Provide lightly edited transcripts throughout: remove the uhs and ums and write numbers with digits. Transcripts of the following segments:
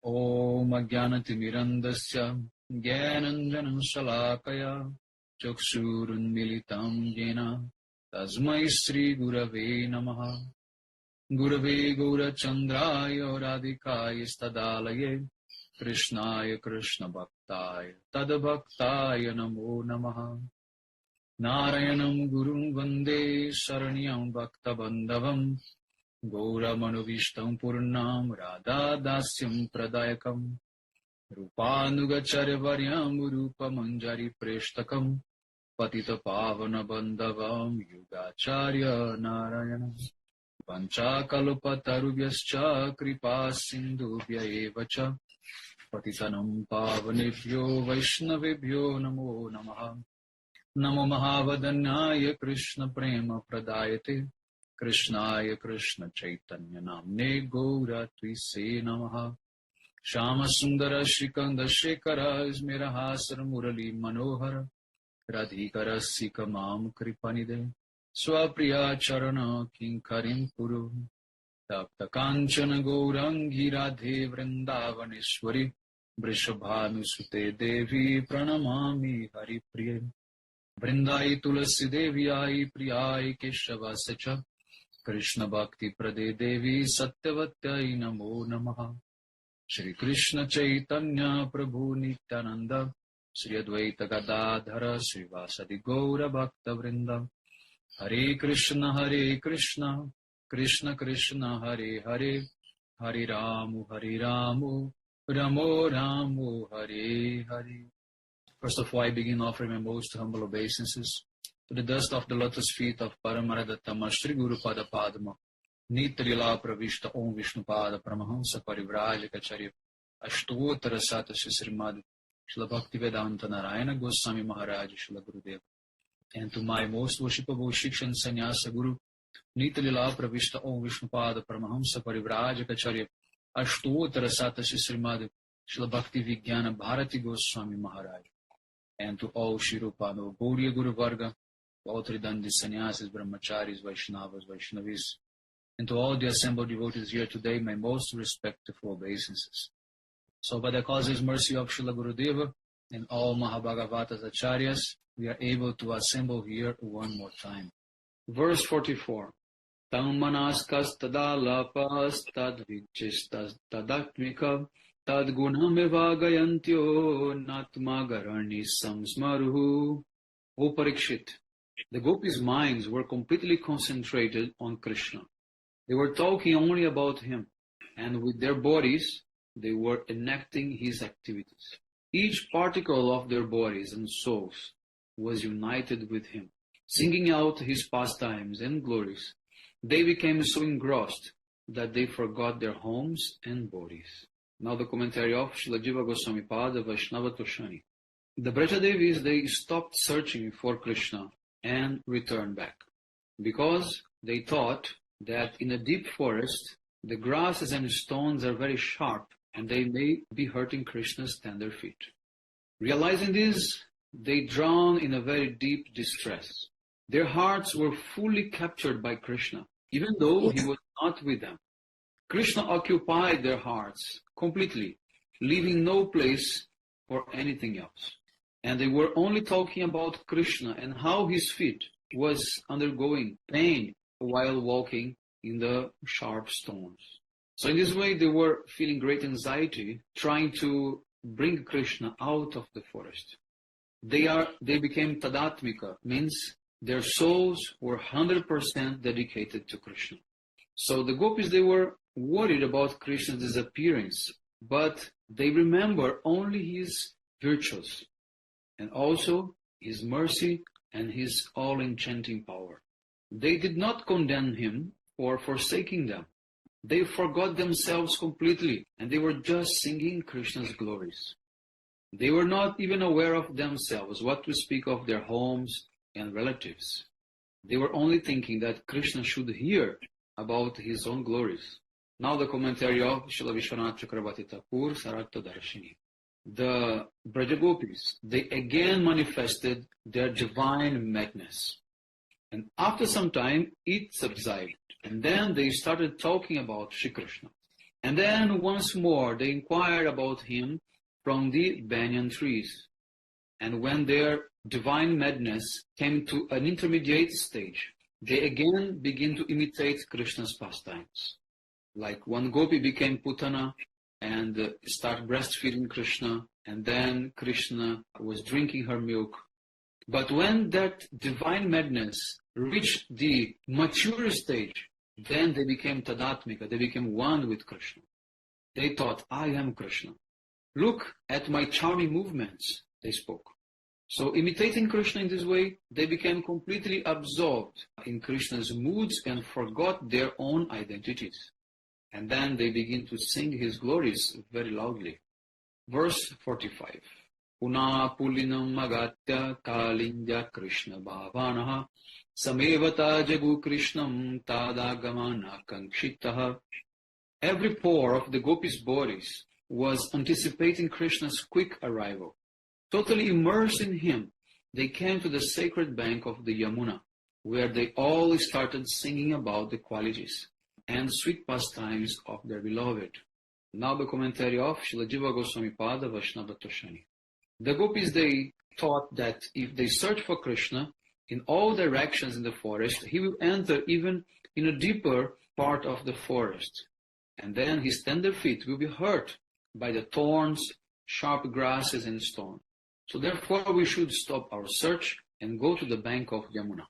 Om Ajnanatimirandasya Jnananjanam Shalakaya Chakshurunmilitam Jena Tasmai Sri Gurave Namaha. Gurave Gaurachandraya Radhikaya Stadalaye Krishnaya Krishna Bhaktaya Tadbhaktaya Namo Namaha. Narayanam Gurum Vande Saranyam Bhakta Bandhavam Gauramanovistam Purnam Radha Dasyam Pradayakam Rupanugacharya Varyam Rupa Manjari Preshtakam Patita Pavana Bandhavam Yugacharya Narayana Pancha Kalpatarubhyascha Kripa Sindhubhya Evacha Patitanam Pavanebhyo Vaishnavebhyo Namo Namaha. Namo Mahavadanyaya Krishna Prema Pradayate Krishnaya Krishna Chaitanya Namne Gaura Twise Namaha. Shama Sundara Shrikanda Shekhara Ismirahasar Murali Manohara Radhikara Sikamam Kripanide Swapriya Charana Kinkarim Puru Tapta Kanchana Gaurangi Radhe Vrindavaneshwari Vrishabhanusute Devi Pranamami Haripriya Vrindai Tulasi Devi Ai Priyai Keshava Sacha Krishna Bhakti Prade Devi Satyavatyai Namo Namaha. Shri Krishna Chaitanya Prabhu Nityananda Shri Advaita Gadadhara Shri Vasadi Gaura Bhakta Vrinda. Hare Krishna Krishna Krishna Hare Hare Hare Ramu Ramo Ramo Hare Hare. First of all, I begin offering my most humble obeisances to the dust of the lotus feet of Paramaradattama Shri Guru Pada Padma Nitrila Pravishta Om Vishnu Pada Paramahamsa Parivrajaka Charya Ashtottara Sata Srimad Srila Bhaktivedanta Narayana Goswami Maharaj Srila Gurudeva. And to my most worshipable Shiksha and Sannyasa Guru Nitrila Pravishta Om Vishnu Pada Paramahamsa Parivrajaka Charya Ashtottara Sata Srimad Srila Bhakti Vigyana Bharati Goswami Maharaj. And to all Shirupano, Gauriya Guru Varga, all Tridandi Sannyasis, Brahmacharis, Vaishnavas, Vaishnavis, and to all the assembled devotees here today, my most respectful obeisances. So by the causeless mercy of Srila Gurudeva and all Mahabhagavatas Acharyas, we are able to assemble here one more time. Verse 44. Tam manaskas tadalapas tadvichistas tadatmika Tadgunam evagayantyo natmagarani samsmaruhu. O Parikshit, the gopis' minds were completely concentrated on Krishna. They were talking only about him, and with their bodies, they were enacting his activities. Each particle of their bodies and souls was united with him, singing out his pastimes and glories. They became so engrossed that they forgot their homes and bodies. Now the commentary of Srila Jiva Goswami Pada Vaishnava Toshani. The Brajadevis, they stopped searching for Krishna and returned back, because they thought that in a deep forest, the grasses and stones are very sharp and they may be hurting Krishna's tender feet. Realizing this, they drowned in a very deep distress. Their hearts were fully captured by Krishna, even though he was not with them. Krishna occupied their hearts completely, leaving no place for anything else. And they were only talking about Krishna and how his feet was undergoing pain while walking in the sharp stones. So in this way, they were feeling great anxiety, trying to bring Krishna out of the forest. They became tadatmika, means their souls were 100% dedicated to Krishna. So the gopis, they were worried about Krishna's disappearance, but they remember only his virtues and also his mercy and his all-enchanting power. They did not condemn him for forsaking them. They forgot themselves completely and they were just singing Krishna's glories. They were not even aware of themselves, what to speak of their homes and relatives. They were only thinking that Krishna should hear about his own glories. Now the commentary of Srila Vishwanath Chakravarti Thakur, Sarartha Darshini. The Brajagopis, they again manifested their divine madness. And after some time, it subsided. And then they started talking about Shri Krishna. And then once more they inquired about him from the banyan trees. And when their divine madness came to an intermediate stage, they again begin to imitate Krishna's pastimes. Like one gopi became Putana and started breastfeeding Krishna, and then Krishna was drinking her milk. But when that divine madness reached the mature stage, then they became Tadatmika, they became one with Krishna. They thought, I am Krishna. Look at my charming movements, they spoke. So imitating Krishna in this way, they became completely absorbed in Krishna's moods and forgot their own identities. And then they begin to sing his glories very loudly. Verse 45. Puna pulinam agatya kalindya Krishna bhavanaha samevata jagu Krishnam tadagamana kankshitaha. Every pore of the gopis' bodies was anticipating Krishna's quick arrival. Totally immersed in him, they came to the sacred bank of the Yamuna, where they all started singing about the qualities and sweet pastimes of their beloved. Now the commentary of Srila Jiva Goswami Pada Vaishnava Toshani. The gopis, they thought that if they search for Krishna in all directions in the forest, he will enter even in a deeper part of the forest. And then his tender feet will be hurt by the thorns, sharp grasses, and stone. So therefore we should stop our search and go to the bank of Yamuna.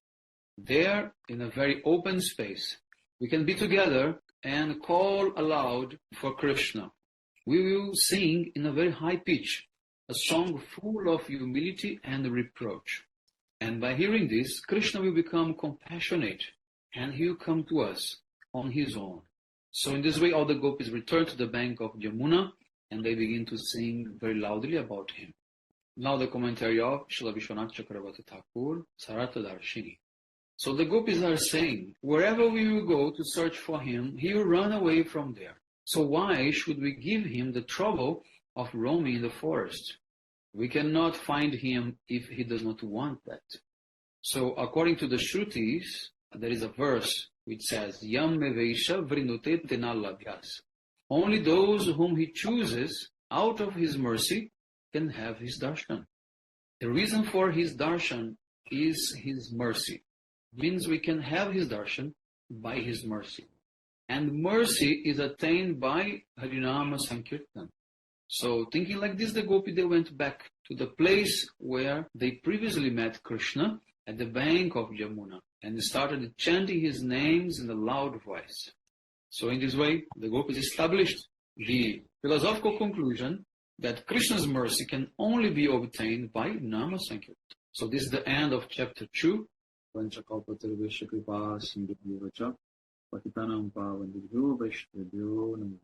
There, in a very open space, we can be together and call aloud for Krishna. We will sing in a very high pitch, a song full of humility and reproach. And by hearing this, Krishna will become compassionate and he will come to us on his own. So in this way, all the gopis return to the bank of Yamuna and they begin to sing very loudly about him. Now the commentary of Srila Vishwanath Chakravarti Thakur, Sarata Darshini. So the gopis are saying, wherever we will go to search for him, he will run away from there. So why should we give him the trouble of roaming in the forest? We cannot find him if he does not want that. So according to the Shrutis, there is a verse which says, Yam meveisha vrinute tenalabhyas. Only those whom he chooses out of his mercy can have his darshan. The reason for his darshan is his mercy. Means we can have his darshan by his mercy. And mercy is attained by Harinama Sankirtan. So thinking like this, the gopi, they went back to the place where they previously met Krishna at the bank of Yamuna and started chanting his names in a loud voice. So in this way, the gopis established the philosophical conclusion that Krishna's mercy can only be obtained by Nama Sankirtan. So this is the end of chapter 2. Vanchakalpatarvesha kripa sindhubhyo vacha patitanam pavanibhyo vaishnavyo namo.